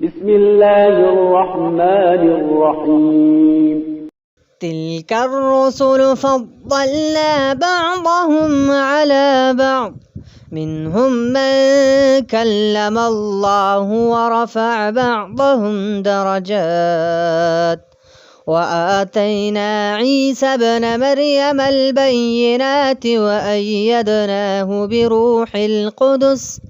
بسم الله الرحمن الرحيم تلك الرسل فضلنا بعضهم على بعض منهم من كلم الله ورفع بعضهم درجات وآتينا عيسى ابن مريم البينات وأيدناه بروح القدس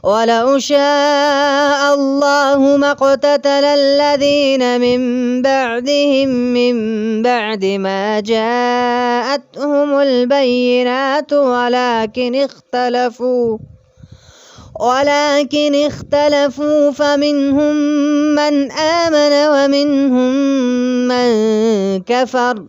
ولو شاء الله ما اقتتل الذين من بعدهم من بعد ما جاءتهم البينات ولكن اختلفوا فمنهم من آمن ومنهم من كفر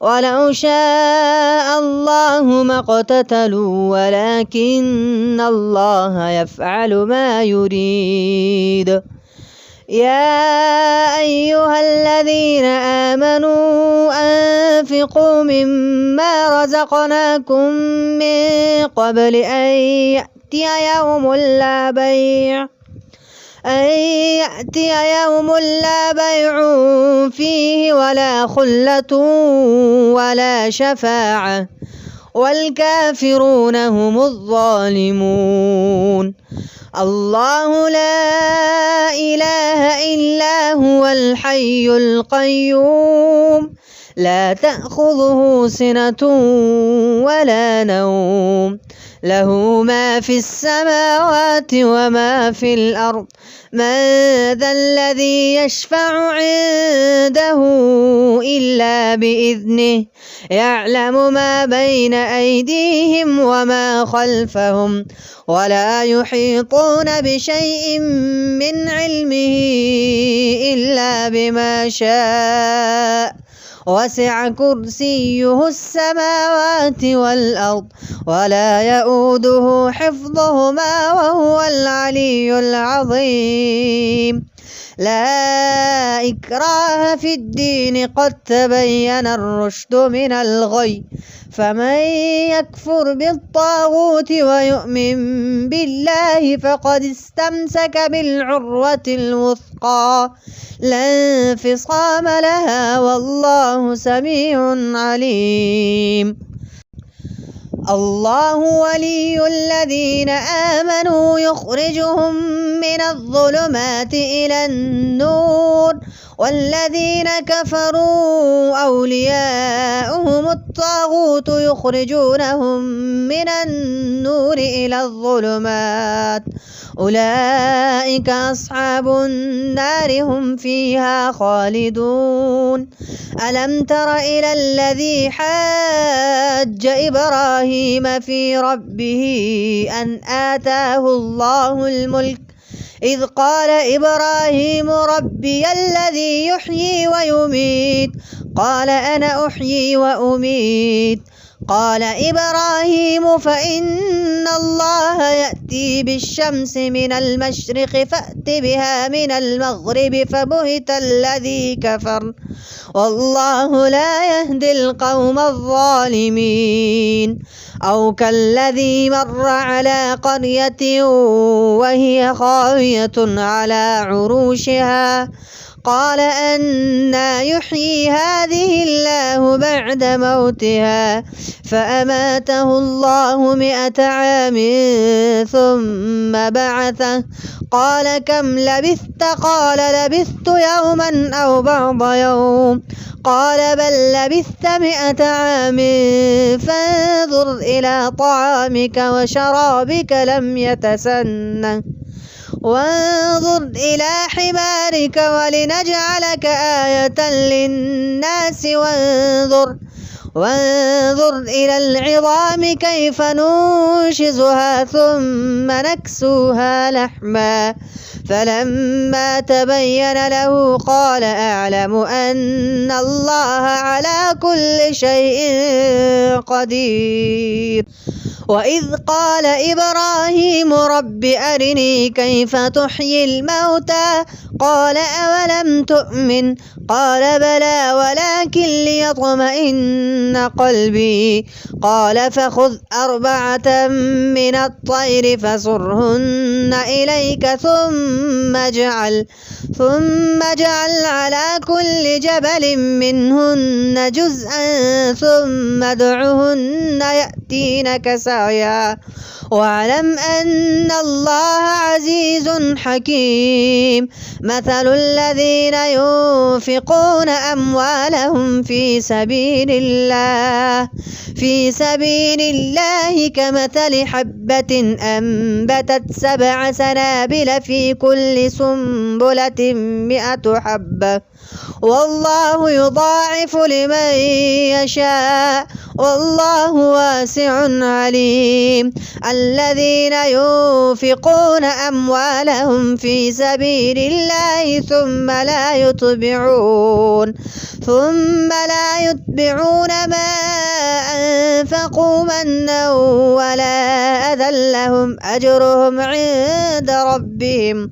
ولو شاء الله ما اقتتلوا ولكن الله يفعل ما يريد يا أيها الذين آمنوا أنفقوا مما رزقناكم من قبل أن يأتي يوم لا بيع فيه ولا خلة ولا شفاعة والكافرون هم الظالمون الله لا إله إلا هو الحي القيوم لا تأخذه سنة ولا نوم له ما في السماوات وما في الأرض من ذا الذي يشفع عنده إلا بإذنه يعلم ما بين أيديهم وما خلفهم ولا يحيطون بشيء من علمه إلا بما شاء وسع كرسيه السماوات والأرض ولا يؤوده حفظهما وهو العلي العظيم لا إكراه في الدين قد تبين الرشد من الغي فمن يكفر بالطاغوت ويؤمن بالله فقد استمسك بالعروة الوثقى لا انفصام لها والله سميع عليم الله ولي الذين آمنوا يخرجهم من الظلمات إلى النور والذين كفروا أولياؤهم الطاغوت يخرجونهم من النور إلى الظلمات أولئك أصحاب النار هم فيها خالدون ألم تر إلى الذي حاج إبراهيم في ربه أن آتاه الله الملك إذ قال إبراهيم ربي الذي يحيي ويميت قال أنا أحيي وأميت قال إبراهيم فإن الله يأتي بالشمس من المشرق فأت بها من المغرب فبهت الذي كفر والله لا يهدي القوم الظالمين أو كالذي مر على قرية وهي خاوية على عروشها قال أنى يحيي هذه الله بعد موتها فأماته الله 100 عام ثم بعثه قال كم لبثت قال لبثت يوما أو بعض يوم قال بل لبثت 100 عام فانظر إلى طعامك وشرابك لم يتسنه وانظر إلى حمارك ولنجعلك آية للناس وانظر إلى العظام كيف ننشزها ثم نكسوها لحما فلما تبين له قال أعلم أن الله على كل شيء قدير وإذ قال إبراهيم رب أرني كيف تحيي الموتى قال أولم تؤمن قال بلى ولكن ليطمئن قلبي. قال فخذ 4 من الطير فصرهن إليك ثم اجعل على كل جبل منهن جزءا ثم ادعهن يأتينك سعيا واعلم أن الله عزيز حكيم. مثل الذين ينفقون أموالهم في سبيل الله كمثل حبة أنبتت 7 سنابل في كل سنبلة 100 حبة والله يضاعف لمن يشاء والله واسع عليم. الذين ينفقون أموالهم في سبيل الله ثم لا يتبعون ما أنفقوا منا ولا أذى لهم أجرهم عند ربهم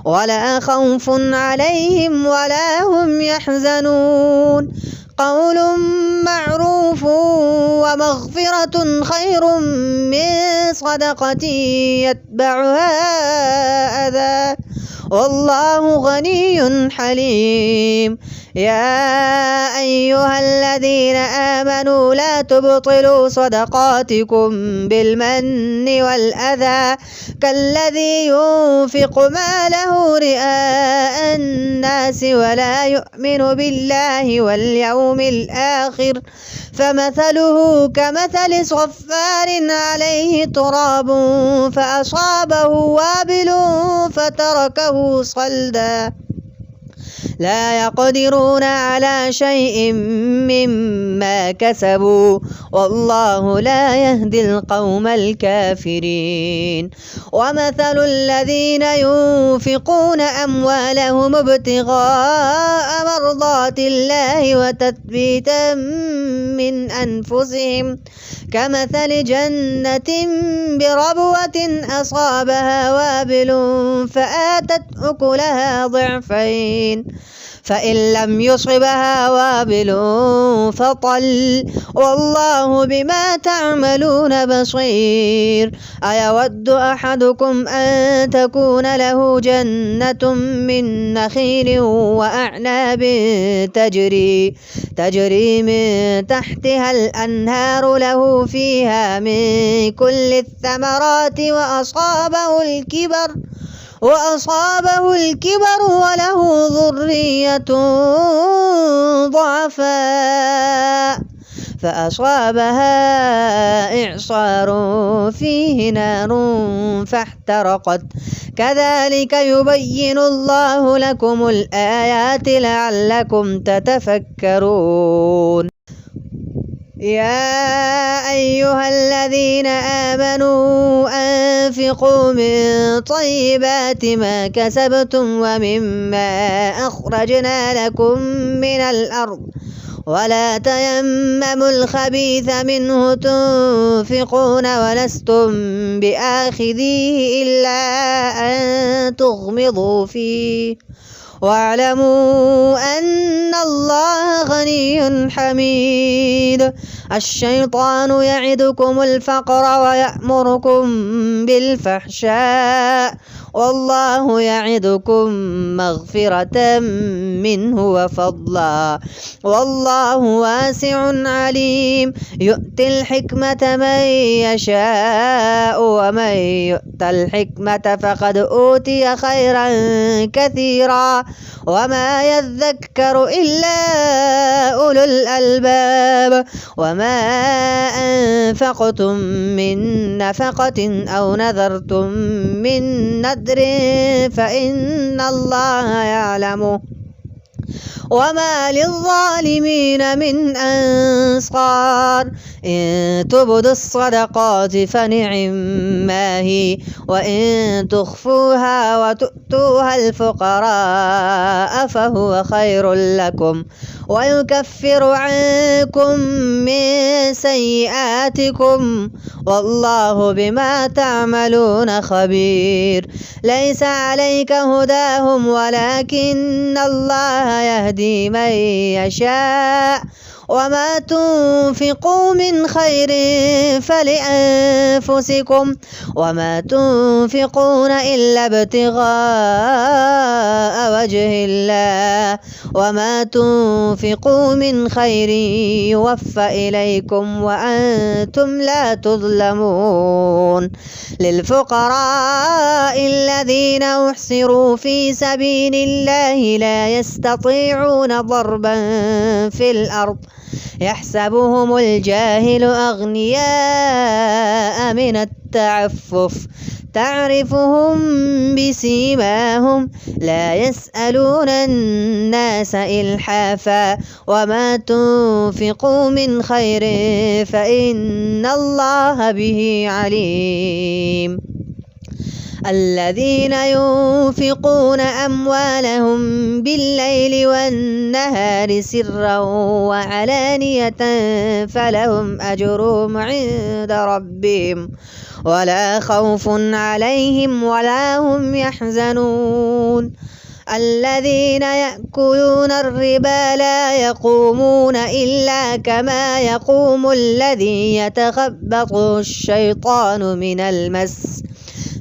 ولا خوف عليهم ولا هم يحزنون. قول معروف ومغفرة خير من صدقة يتبعها أذى والله غني حليم. يا أيها الذين آمنوا لا تبطلوا صدقاتكم بالمن والأذى كالذي ينفق ماله رئاء الناس ولا يؤمن بالله واليوم الآخر فمثله كمثل صفار عليه تراب فأصابه وابل فتركه صلدا لا يقدرون على شيء مما كسبوا والله لا يهدي القوم الكافرين. ومثل الذين ينفقون أموالهم ابتغاء مرضات الله وتثبيتا من أنفسهم كمثل جنة بربوة أصابها وابل فآتت أكلها ضعفين فإن لم يصبها وابل فطل والله بما تعملون بصير. أيود أحدكم أن تكون له جنة من نخيل وأعناب تجري من تحتها الأنهار له فيها من كل الثمرات وأصابه الكبر وله ذرية ضعفاء فأصابها إعصار فيه نار فاحترقت كذلك يبين الله لكم الآيات لعلكم تتفكرون. يا أيها الذين آمنوا أنفقوا من طيبات ما كسبتم ومما أخرجنا لكم من الأرض ولا تيمموا الخبيث منه تنفقون ولستم بآخذيه إلا أن تغمضوا فيه واعلموا أن الله غني حميد. الشيطان يعدكم الفقر ويأمركم بالفحشاء والله يعدكم مغفرة منه وفضلا والله واسع عليم. يؤتي الحكمة من يشاء ومن يؤت الحكمة فقد أوتي خيرا كثيرا وما يذكر إلا أولو الألباب. وما أنفقتم من نفقة أو نذرتم من نذر فإن الله يعلمه وما للظالمين من أنصار. إن تبدوا الصدقات فنعما هي وإن تخفوها وتؤتوها الفقراء فهو خير لكم ويكفر عنكم من سيئاتكم والله بما تعملون خبير. ليس عليك هداهم ولكن الله يهدي يهدي من يشاء وما تنفقوا من خير فلأنفسكم وما تنفقون إلا ابتغاء وجه الله وما تنفقوا من خير يوفى إليكم وأنتم لا تظلمون للفقراء الذين أحصروا في سبيل الله لا يستطيعون ضربا في الأرض يحسبهم الجاهل أغنياء من التعفف تعرفهم بسيماهم لا يسألون الناس إلحافا وما تنفقوا من خير فإن الله به عليم الذين ينفقون أموالهم بالليل والنهار سرا وعلانية فلهم أجرهم عند ربهم ولا خوف عليهم ولا هم يحزنون الذين يأكلون الربا لا يقومون إلا كما يقوم الذي يتخبطه الشيطان من المس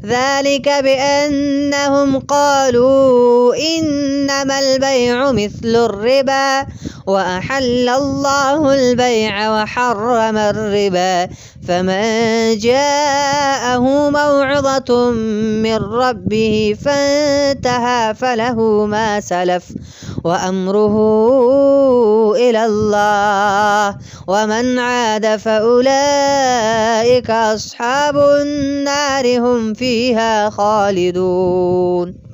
ذلك بأنهم قالوا إنما البيع مثل الربا وأحل الله البيع وحرم الربا فمن جاءه موعظة من ربه فانتهى فله ما سلف وأمره إلى الله ومن عاد فأولئك أصحاب النار هم فيها خالدون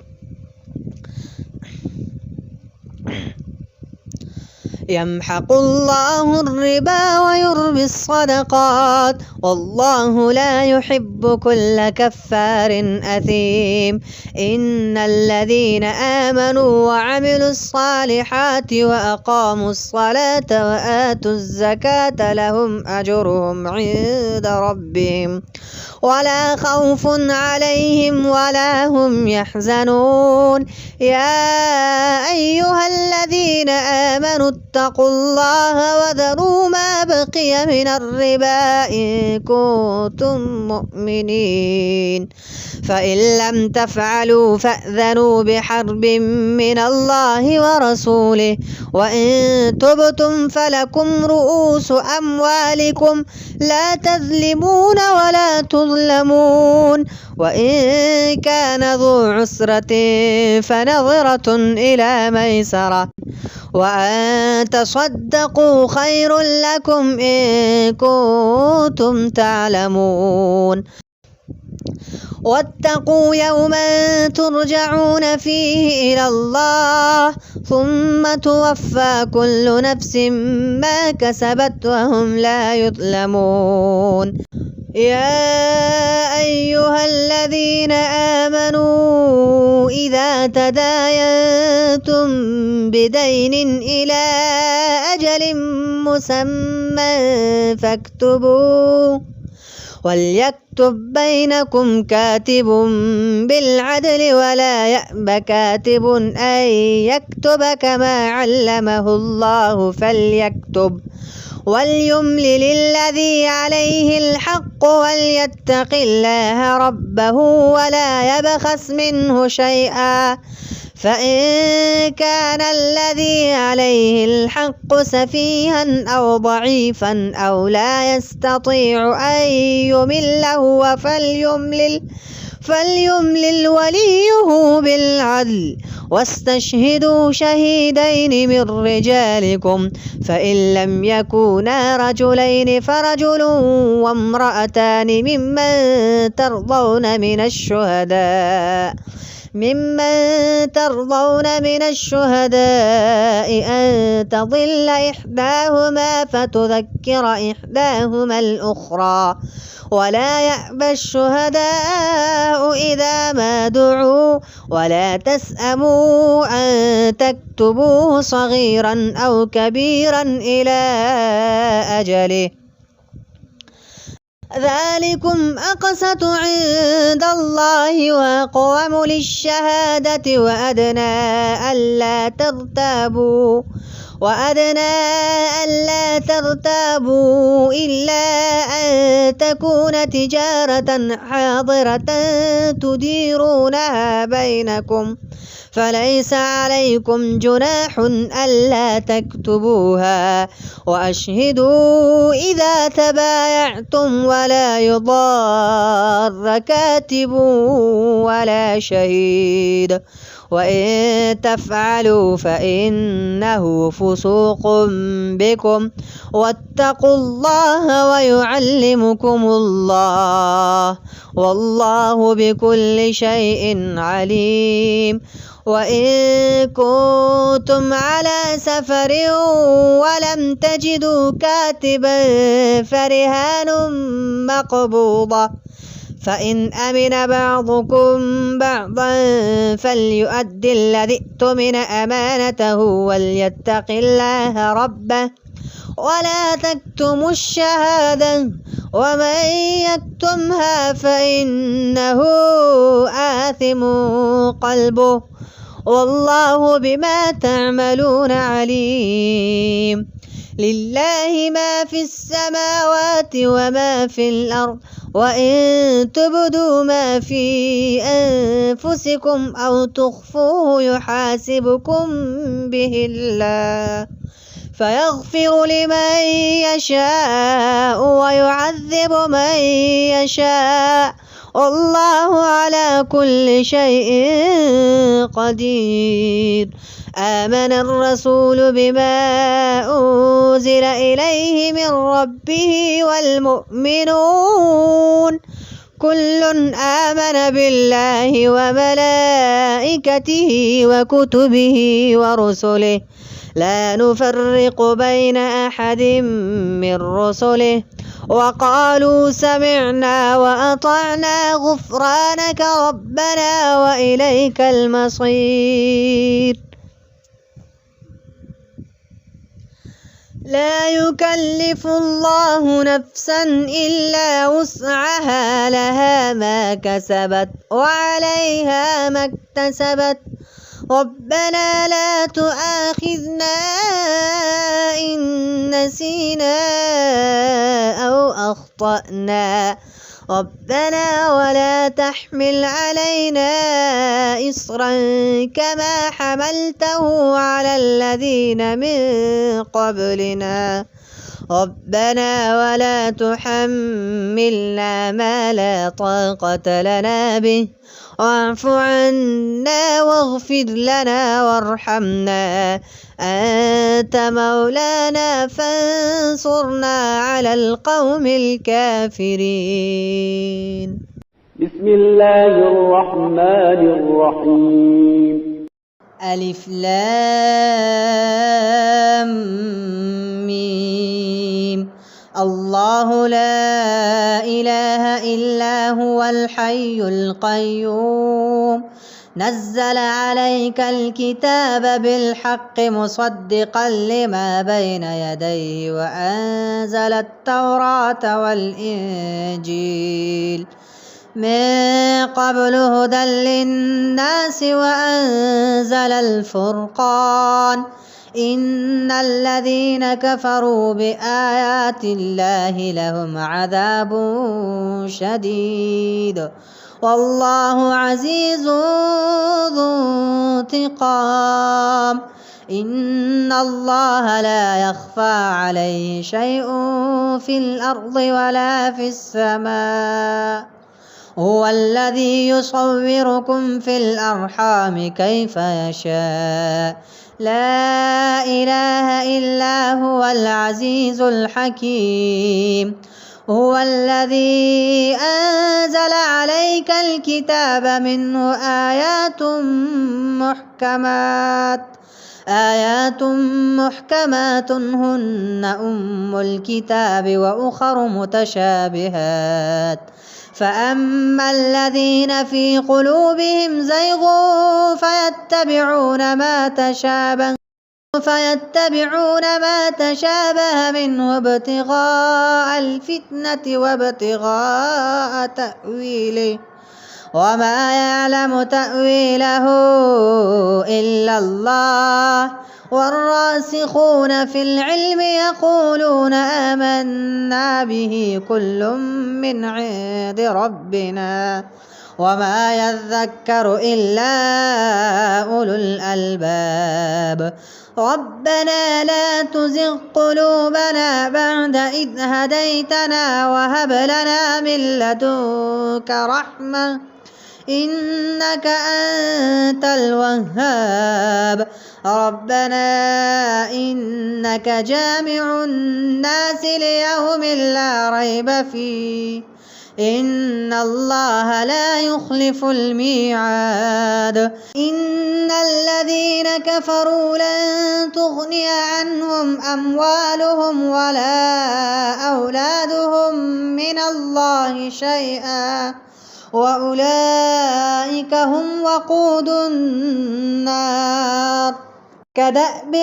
يمحق الله الربا ويربي الصدقات والله لا يحب كل كفار أثيم إن الذين آمنوا وعملوا الصالحات وأقاموا الصلاة وآتوا الزكاة لهم أجرهم عند ربهم ولا خوف عليهم ولا هم يحزنون يا أيها الذين آمنوا اتقوا الله وذروا ما بقي من الربا إن كنتم مؤمنين فإن لم تفعلوا فأذنوا بحرب من الله ورسوله وإن تبتم فلكم رؤوس أموالكم لا تظلمون ولا تظلمون وإن كان ذو عسرة فنظرة إلى ميسرة وأن تصدقوا خير لكم إن كنتم تعلمون واتقوا يوما ترجعون فيه إلى الله ثم توفى كل نفس ما كسبت وهم لا يظلمون يا أيها الذين آمنوا إذا تداينتم بدين إلى أجل مسمى فاكتبوه وليكتب بينكم كاتب بالعدل ولا يأب كاتب أن يكتب كما علمه الله فليكتب وليملل الذي عليه الحق وليتق الله ربه ولا يبخس منه شيئا فإن كان الذي عليه الحق سفيها أو ضعيفا أو لا يستطيع أن يمل هو فليملل وليه بالعدل واستشهدوا شهيدين من رجالكم فإن لم يكونا رجلين فرجل وامرأتان ممن ترضون من الشهداء أن تضل إحداهما فتذكر إحداهما الأخرى ولا يأبى الشهداء إذا ما دعوا ولا تسأموا أن تكتبوه صغيرا أو كبيرا إلى أجله ذلكم أقسط عند الله وأقوم للشهادة وأدنى ألا ترتابوا إلا أن تكون تجارة حاضرة تديرونها بينكم فليس عليكم جناح ألا تكتبوها وأشهدوا إذا تبايعتم ولا يضار كاتب ولا شهيد وإن تفعلوا فإنه فسوق بكم واتقوا الله ويعلمكم الله والله بكل شيء عليم وإن كنتم على سفر ولم تجدوا كاتبا فرهان مقبوضة فإن أمن بعضكم بعضا فليؤدي الذي اؤتمن أمانته وليتق الله ربه ولا تكتموا الشهادة ومن يكتمها فإنه آثم قلبه والله بما تعملون عليم لله ما في السماوات وما في الأرض وإن تبدوا ما في أنفسكم أو تخفوه يحاسبكم به الله فيغفر لمن يشاء ويعذب من يشاء والله على كل شيء قدير آمن الرسول بما أنزل إليه من ربه والمؤمنون كل آمن بالله وملائكته وكتبه ورسله لا نفرق بين أحد من رسله وقالوا سمعنا وأطعنا غفرانك ربنا وإليك المصير لا يكلف الله نفسا إلا وسعها لها ما كسبت وعليها ما اكتسبت ربنا لا تؤاخذنا إن نسينا أو أخطأنا ربنا ولا تحمل علينا إصرا كما حملته على الذين من قبلنا ربنا ولا تحملنا ما لا طاقة لنا به واعف عنا واغفر لنا وارحمنا أنت مولانا فانصرنا على القوم الكافرين بسم الله الرحمن الرحيم ألف لام ميم الله لا إله إلا هو الحي القيوم نزل عليك الكتاب بالحق مصدقا لما بين يديه وأنزل التوراة والإنجيل من قبل هدى للناس وأنزل الفرقان إن الذين كفروا بآيات الله لهم عذاب شديد والله عزيز ذو انتقام إن الله لا يخفى عليه شيء في الأرض ولا في السماء هو الذي يصوركم في الأرحام كيف يشاء لا إله إلا هو العزيز الحكيم هو الذي أنزل عليك الكتاب منه آيات محكمات هن أم الكتاب وأخر متشابهات فأما الذين في قلوبهم زيغ فيتبعون ما تشابه فيتبعون ما تشابه منه ابتغاء الفتنة وابتغاء تأويله وما يعلم تأويله إلا الله والراسخون في العلم يقولون آمنا به كل من عند ربنا وما يذكر إلا أولو الألباب ربنا لا تزغ قلوبنا بعد إذ هديتنا وهب لنا من لدنك رحمة إنك أنت الوهاب ربنا إنك جامع الناس ليوم لا ريب فيه إن الله لا يخلف الميعاد إن الذين كفروا لن تغني عنهم أموالهم ولا أولادهم من الله شيئا وأولئك هم وقود النار كدأب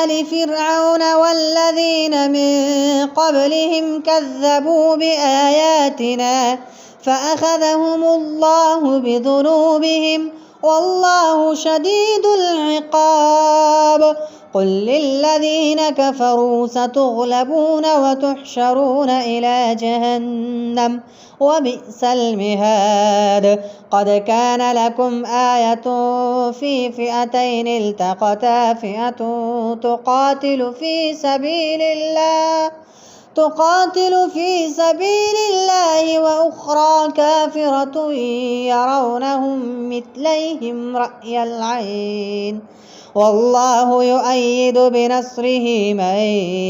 آل فرعون والذين من قبلهم كذبوا بآياتنا فأخذهم الله بذنوبهم والله شديد العقاب قل للذين كفروا ستغلبون وتحشرون إلى جهنم وبئس المهاد قد كان لكم آية في فئتين التقتا فئة تقاتل في سبيل الله وأخرى كافرة يرونهم مثليهم رأي العين والله يؤيد بنصره من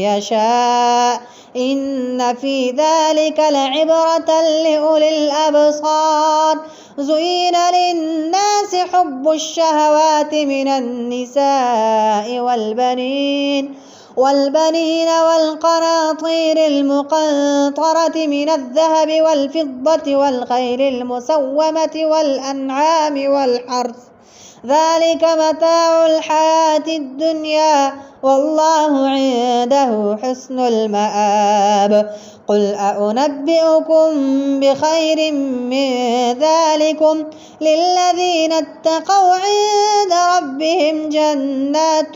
يشاء إن في ذلك لعبرة لأولي الأبصار زين للناس حب الشهوات من النساء والبنين والقناطير المقنطرة من الذهب والفضة والخيل المسومة والأنعام والحرث ذلك متاع الحياة الدنيا والله عنده حسن المآب قل أنبئكم بخير من ذلكم للذين اتقوا عند ربهم جنات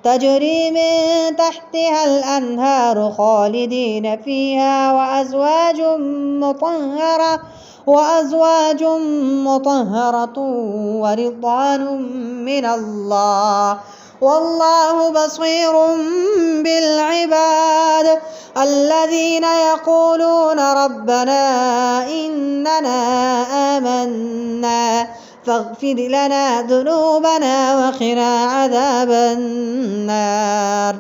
تجري من تحتها الأنهار خالدين فيها وأزواج مطهرة ورضوان من الله والله بصير بالعباد الذين يقولون ربنا إننا آمنا فاغفر لنا ذنوبنا وقنا عذاب النار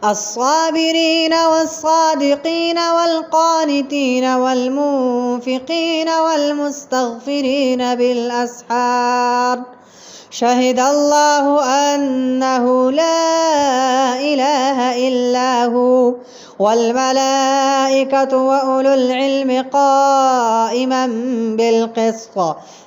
الصابرين والصادقين والقانتين والمنفقين والمستغفرين بالأسحار شهد الله أنه لا إله إلا هو والملائكة وأولو العلم قائما بالقسط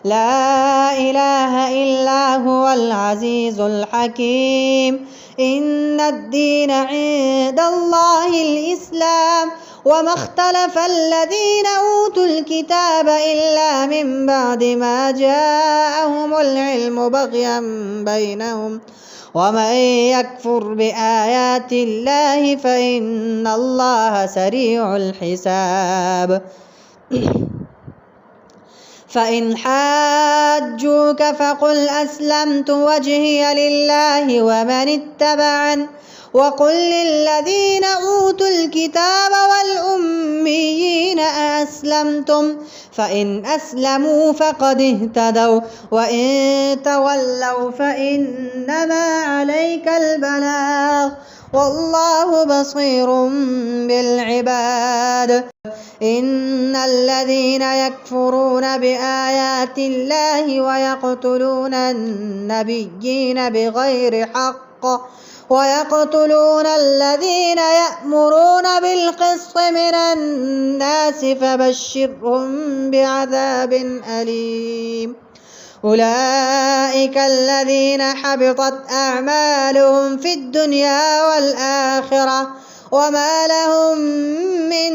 لا إله إلا هو العزيز الحكيم إن الدين عند الله الإسلام وما اختلف الذين أوتوا الكتاب إلا من بعد ما جاءهم العلم بغيا بينهم ومن يكفر بآيات الله فإن الله سريع الحساب فإن حاجوك فقل أسلمت وجهي لله ومن اتبعني وقل للذين أوتوا الكتاب والأميين أسلمتم فإن أسلموا فقد اهتدوا وإن تولوا فإنما عليك البلاغ والله بصير بالعباد إن الذين يكفرون بآيات الله ويقتلون النبيين بغير حق ويقتلون الذين يأمرون بالقسط من الناس فبشرهم بعذاب أليم أولئك الذين حبطت أعمالهم في الدنيا والآخرة وما لهم من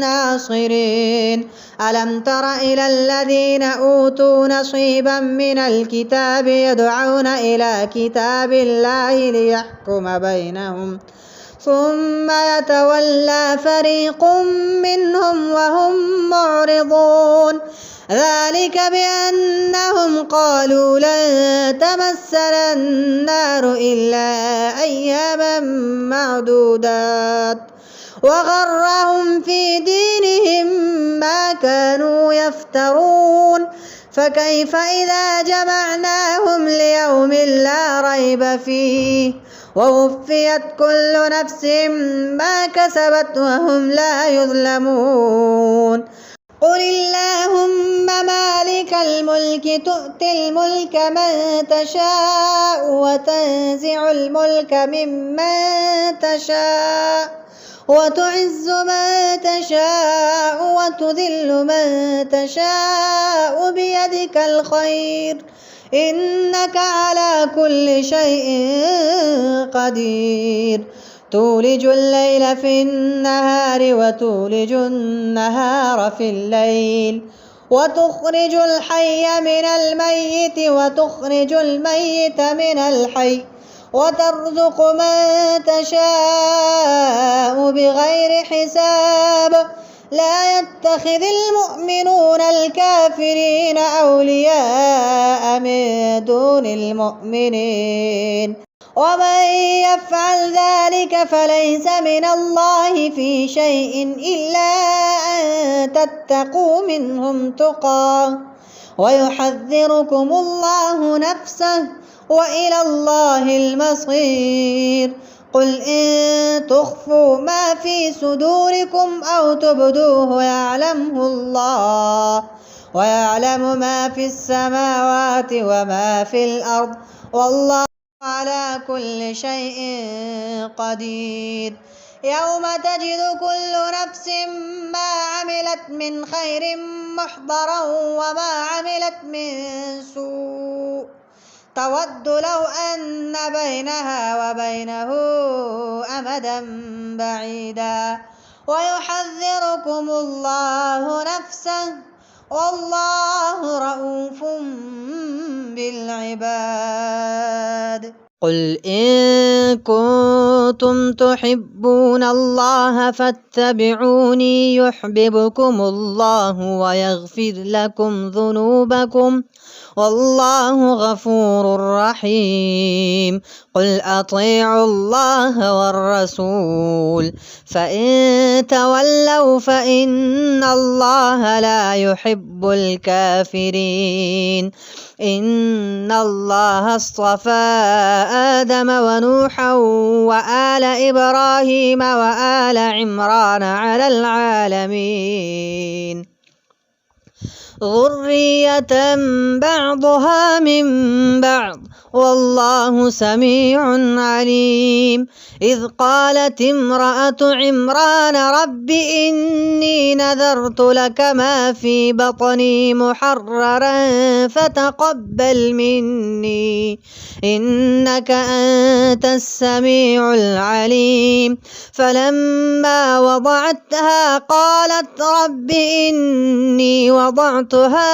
ناصرين. ألم تر إلى الذين أوتوا نصيبا من الكتاب يدعون إلى كتاب الله ليحكم بينهم ثم يتولى فريق منهم وهم معرضون. ذلك بأنهم قالوا لن تمسنا النار إلا أياما معدودات وغرهم في دينهم ما كانوا يفترون. فكيف إذا جمعناهم ليوم لا ريب فيه ووفيت كل نفس ما كسبت وهم لا يظلمون. قل اللهم مالك الملك تؤتي الملك من تشاء وتنزع الملك ممن تشاء وتعز من تشاء وتذل من تشاء بيدك الخير إنك على كل شيء قدير. تولج الليل في النهار وتولج النهار في الليل وتخرج الحي من الميت وتخرج الميت من الحي وترزق من تشاء بغير حساب. لا يتخذ المؤمنون الكافرين أولياء من دون المؤمنين ومن يفعل ذلك فليس من الله في شيء إلا أن تتقوا منهم تقى ويحذركم الله نفسه وإلى الله المصير. قل إن تخفوا ما في صدوركم أو تبدوه يعلمه الله ويعلم ما في السماوات وما في الأرض والله على كل شيء قدير. يوم تجد كل نفس ما عملت من خير محضرا وما عملت من سوء تود لو أن بينها وبينه أمدا بعيدا ويحذركم الله نفسه والله رؤوف بالعباد. قل إن كنتم تحبون الله فاتبعوني يحببكم الله ويغفر لكم ذنوبكم والله غفور رحيم. قل أطيعوا الله والرسول فإن تولوا فإن الله لا يحب الكافرين. إن الله اصطفى آدم ونوحا وآل إبراهيم وآل عمران على العالمين ذرية بعضها من بعض والله سميع عليم. إذ قالت امرأة عمران رب إني نذرت لك ما في بطني محررا فتقبل مني إنك أنت السميع العليم. فلما وضعتها قالت رب إني وضعتها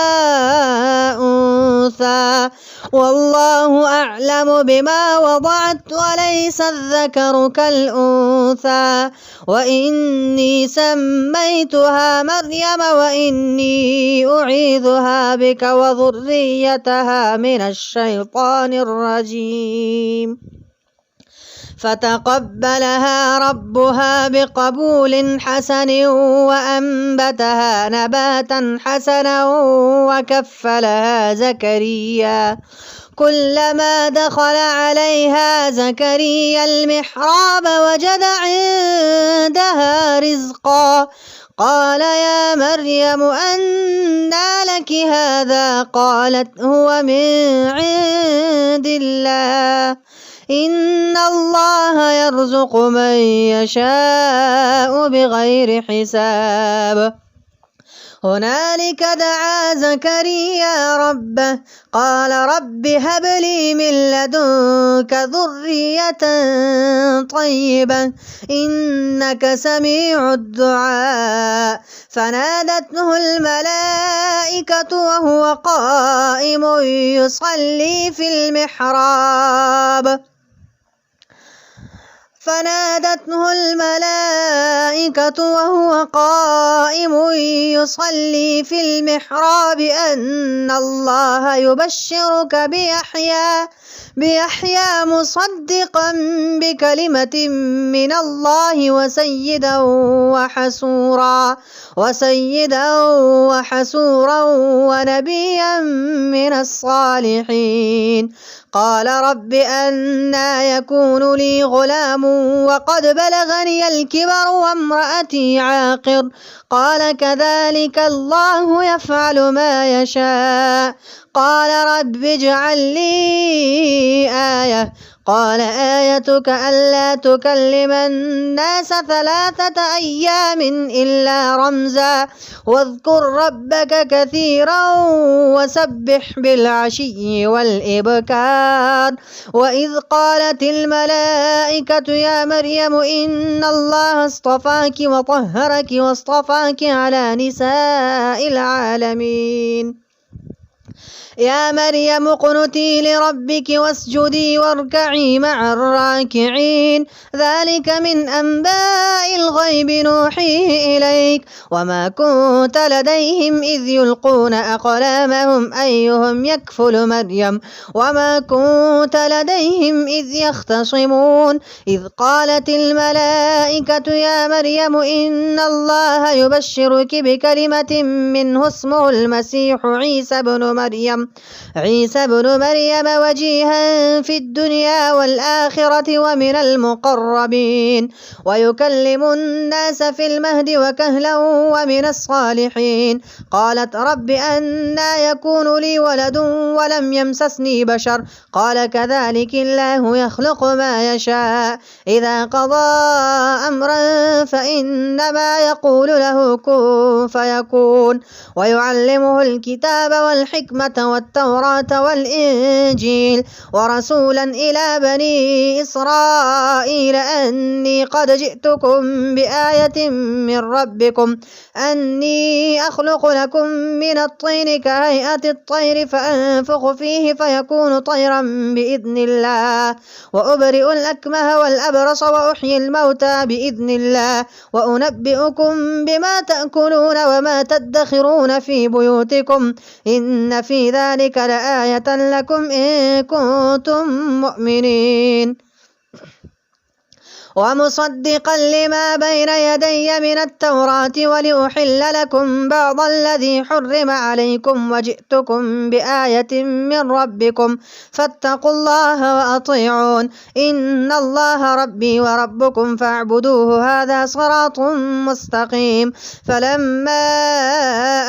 أنثى والله أعلم بما وضعت وليس الذكر كالأنثى وإني سميتها مريم وإني أعيذها بك وذريتها من الشيطان الرجيم. فتقبلها ربها بقبول حسن وأنبتها نباتا حسنا وكفلها زكريا. كلما دخل عليها زكريا المحراب وجد عندها رزقا قال يا مريم أنى لك هذا قالت هو من عند الله إن الله يرزق من يشاء بغير حساب. هنالك دعا زكريا ربه قال رب هب لي من لدنك ذرية طيبة إنك سميع الدعاء فنادته الملائكة وهو قائم يصلي في المحراب أن الله يبشرك بيحيى مصدقا بكلمة من الله وسيدا وحسورا ونبيا من الصالحين قال رب أنى يكون لي غلام وقد بلغني الكبر وامرأتي عاقر قال كذلك الله يفعل ما يشاء قال رب اجعل لي آية قال آيتك ألا تكلم الناس 3 أيام إلا رمزا واذكر ربك كثيرا وسبح بالعشي والإبكار وإذ قالت الملائكة يا مريم إن الله اصطفاك وطهرك واصطفاك على نساء العالمين يا مريم اقنتي لربك واسجدي واركعي مع الراكعين ذلك من أنباء الغيب نوحيه إليك وما كنت لديهم إذ يلقون أقلامهم أيهم يكفل مريم وما كنت لديهم إذ يختصمون إذ قالت الملائكة يا مريم إن الله يبشرك بكلمة منه اسمه المسيح عيسى بن مريم وجيها في الدنيا والآخرة ومن المقربين ويكلم الناس في المهد وكهلا ومن الصالحين قالت رب أنى يكون لي ولد ولم يمسسني بشر قال كذلك الله يخلق ما يشاء إذا قضى أمرا فإنما يقول له كن فيكون ويعلمه الكتاب والحكمة والتوراة والإنجيل ورسولا إلى بني إسرائيل أني قد جئتكم بآية من ربكم أني أخلق لكم من الطين كهيئة الطير فأنفخ فيه فيكون طيرا بإذن الله وأبرئ الأكمه والأبرص وأحيي الموتى بإذن الله وأنبئكم بما تأكلون وما تدخرون في بيوتكم إن في ذلك لآية لكم إن كنتم مؤمنين ومصدقا لما بين يدي من التوراة ولأحل لكم بعض الذي حرم عليكم وجئتكم بآية من ربكم فاتقوا الله وأطيعون إن الله ربي وربكم فاعبدوه هذا صراط مستقيم فلما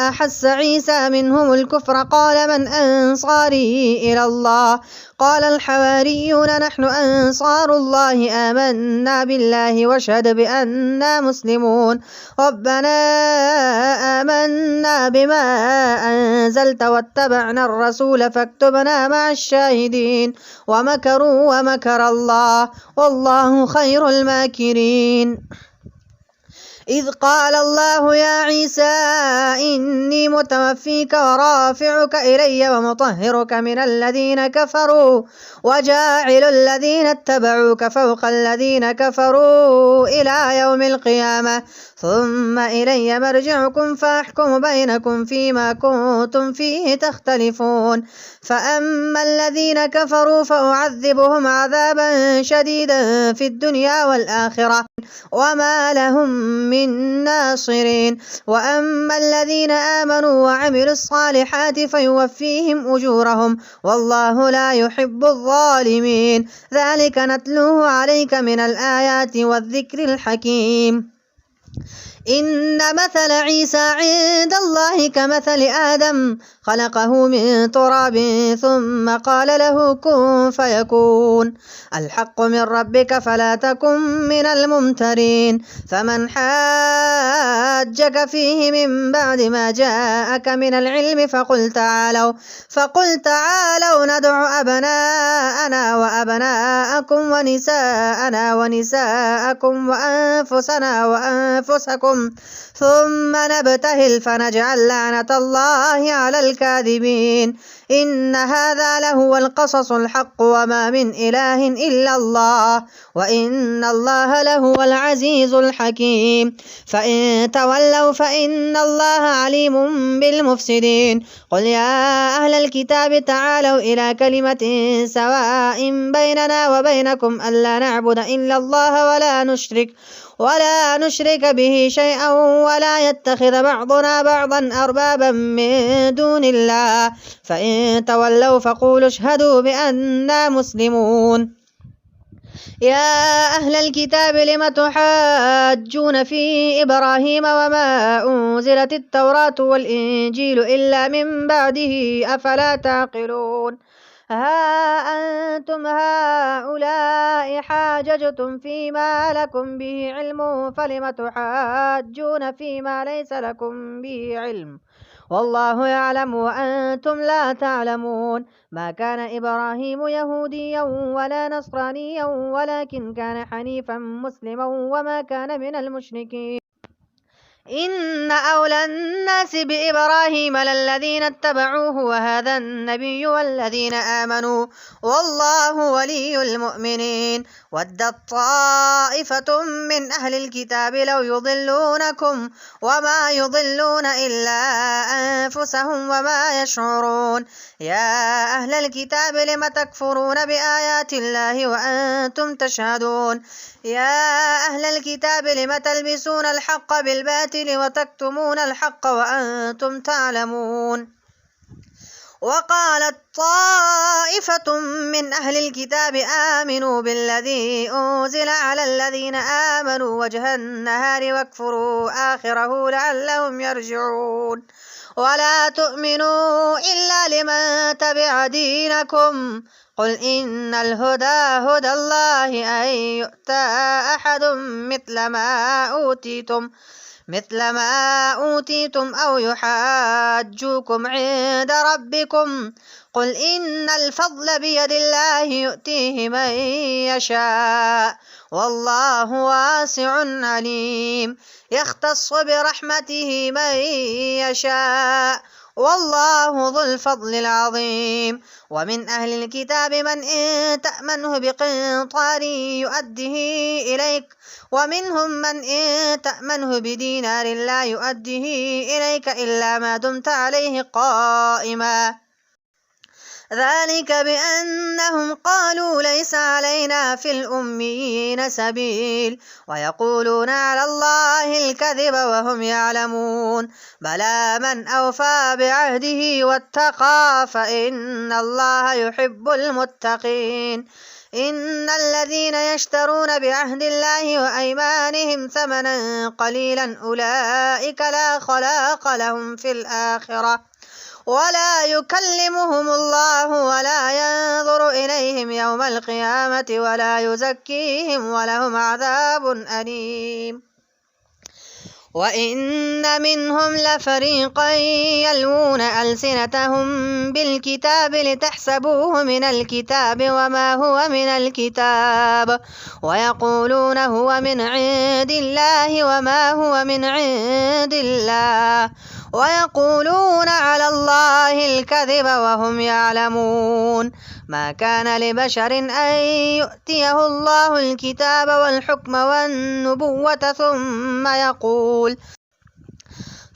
أحس عيسى منهم الكفر قال من أنصاري إلى الله قال الحواريون نحن أنصار الله آمنا بالله واشهد بأننا مسلمون ربنا آمنا بما أنزلت واتبعنا الرسول فاكتبنا مع الشاهدين ومكروا ومكر الله والله خير الماكرين إذ قال الله يا عيسى إني متوفيك ورافعك إلي ومطهرك من الذين كفروا وجاعل الذين اتبعوك فوق الذين كفروا إلى يوم القيامة ثم إلي مرجعكم فأحكم بينكم فيما كنتم فيه تختلفون فأما الذين كفروا فأعذبهم عذابا شديدا في الدنيا والآخرة وما لهم من ناصرين وأما الذين آمنوا وعملوا الصالحات فيوفيهم أجورهم والله لا يحب الظالمين ذلك نتلوه عليك من الآيات والذكر الحكيم إن مثل عيسى عند الله كمثل آدم خلقه من تراب ثم قال له كن فيكون الحق من ربك فلا تكن من الممترين فمن حاجك فيه من بعد ما جاءك من العلم فقل تعالوا ندع أبناءنا وأبناءكم ونساءنا ونساءكم وأنفسنا وأنفسكم ثم نبتهل فنجعل لعنة الله على الكاذبين إن هذا لهو القصص الحق وما من إله إلا الله وإن الله لهو العزيز الحكيم فإن تولوا فإن الله عليم بالمفسدين قل يا أهل الكتاب تعالوا إلى كلمة سواء بيننا وبينكم ألا نعبد إلا الله ولا نشرك به شيئا ولا يتخذ بعضنا بعضا أربابا من دون الله فإن تولوا فقولوا اشهدوا بأننا مسلمون يا أهل الكتاب لم تحاجون في إبراهيم وما أنزلت التوراة والإنجيل إلا من بعده أفلا تعقلون ها أنتم هؤلاء حاججتم فيما لكم به علم فلم تحاجون فيما ليس لكم به علم والله يعلم وأنتم لا تعلمون ما كان إبراهيم يهوديا ولا نصرانيا ولكن كان حنيفا مسلما وما كان من المشركين إن أولى الناس بإبراهيم للذين اتبعوه وهذا النبي والذين آمنوا والله ولي المؤمنين ودت طائفة من أهل الكتاب لو يضلونكم وما يضلون إلا أنفسهم وما يشعرون يا أهل الكتاب لم تكفرون بآيات الله وأنتم تشهدون يا أهل الكتاب لم تلبسون الحق بالباطل وتكتمون الحق وأنتم تعلمون وقالت طائفة من أهل الكتاب آمنوا بالذي أنزل على الذين آمنوا وجه النهار واكفروا آخره لعلهم يرجعون ولا تؤمنوا إلا لمن تبع دينكم قل إن الهدى هدى الله أن يؤتى أحد مثل ما أوتيتم أو يحاجوكم عند ربكم قل إن الفضل بيد الله يؤتيه من يشاء والله واسع عليم يختص برحمته من يشاء والله ذو الفضل العظيم ومن أهل الكتاب من إن تأمنه بقنطار يؤده إليك ومنهم من إن تأمنه بدينار لا يؤده إليك إلا ما دمت عليه قائما ذلك بأنهم قالوا ليس علينا في الأميين سبيل ويقولون على الله الكذب وهم يعلمون بلى من أوفى بعهده واتقى فإن الله يحب المتقين إن الذين يشترون بعهد الله وأيمانهم ثمنا قليلا أولئك لا خلاق لهم في الآخرة ولا يكلمهم الله ولا ينظر إليهم يوم القيامة ولا يزكيهم ولهم عذاب أليم وإن منهم لفريقا يلوون ألسنتهم بالكتاب لتحسبوه من الكتاب وما هو من الكتاب ويقولون هو من عند الله وما هو من عند الله ويقولون على الله الكذب وهم يعلمون ما كان لبشر أن يؤتيه الله الكتاب والحكم والنبوة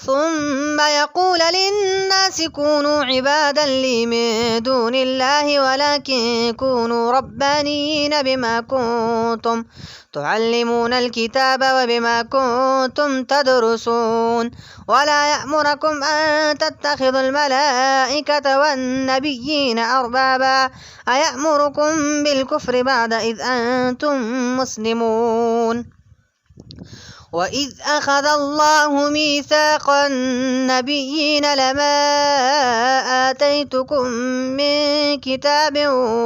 ثم يقول للناس كونوا عبادا لي من دون الله ولكن كونوا ربانيين بما كنتم تعلمون الكتاب وبما كنتم تدرسون ولا يأمركم أن تتخذوا الملائكة والنبيين أربابا أيأمركم بالكفر بعد إذ أنتم مسلمون وإذ أخذ الله ميثاق النبيين لما آتيتكم من كتاب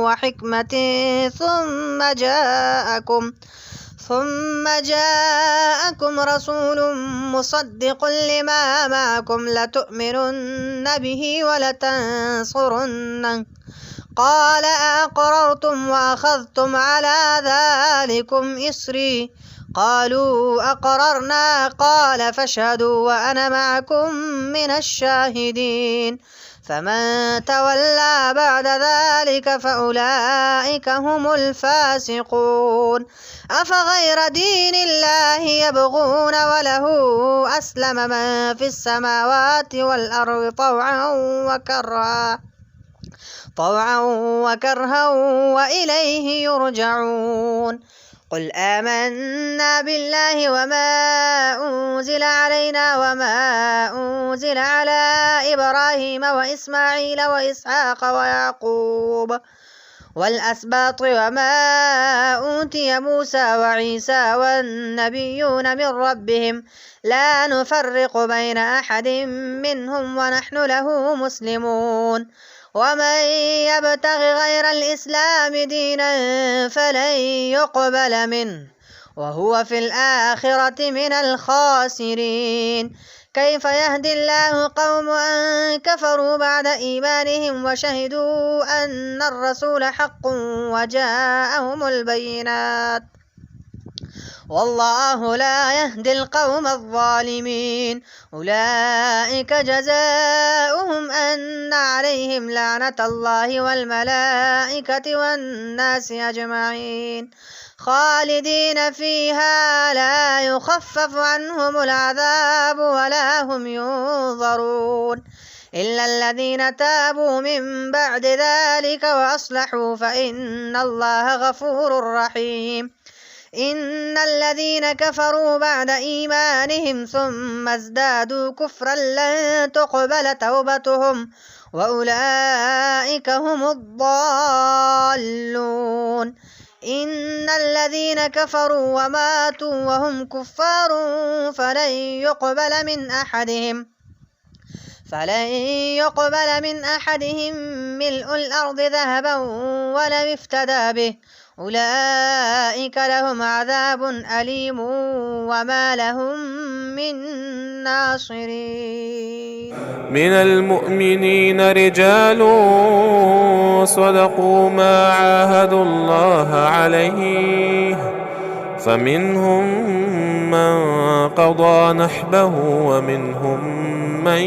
وحكمة ثم جاءكم رسول مصدق لما معكم لتؤمنن به ولتنصرنه قال أأقررتم وأخذتم على ذلكم إصري قالوا أقررنا قال فاشهدوا وأنا معكم من الشاهدين فمن تولى بعد ذلك فأولئك هم الفاسقون أفغير دين الله يبغون وله أسلم من في السماوات والأرض طوعا وكرها وإليه يرجعون قل آمنا بالله وما أنزل علينا وما أنزل على إبراهيم وإسماعيل وإسحاق ويعقوب والأسباط وما أوتي موسى وعيسى والنبيون من ربهم لا نفرق بين أحد منهم ونحن له مسلمون ومن يبتغ غير الإسلام دينا فلن يقبل منه وهو في الآخرة من الخاسرين كيف يهدي الله قوما كفروا بعد إيمانهم وشهدوا أن الرسول حق وجاءهم البينات والله لا يهدي القوم الظالمين أولئك جزاؤهم أن عليهم لعنة الله والملائكة والناس أجمعين خالدين فيها لا يخفف عنهم العذاب ولا هم ينظرون إلا الذين تابوا من بعد ذلك وأصلحوا فإن الله غفور رحيم إن الذين كفروا بعد إيمانهم ثم ازدادوا كفرا لن تقبل توبتهم وأولئك هم الضالون إن الذين كفروا وماتوا وهم كفار فلن يقبل من أحدهم ملء الأرض ذهبا ولو افتدى به أولئك لهم عذاب أليم وما لهم من ناصرين من المؤمنين رجال صدقوا ما عاهدوا الله عليه فمنهم من قضى نحبه ومنهم من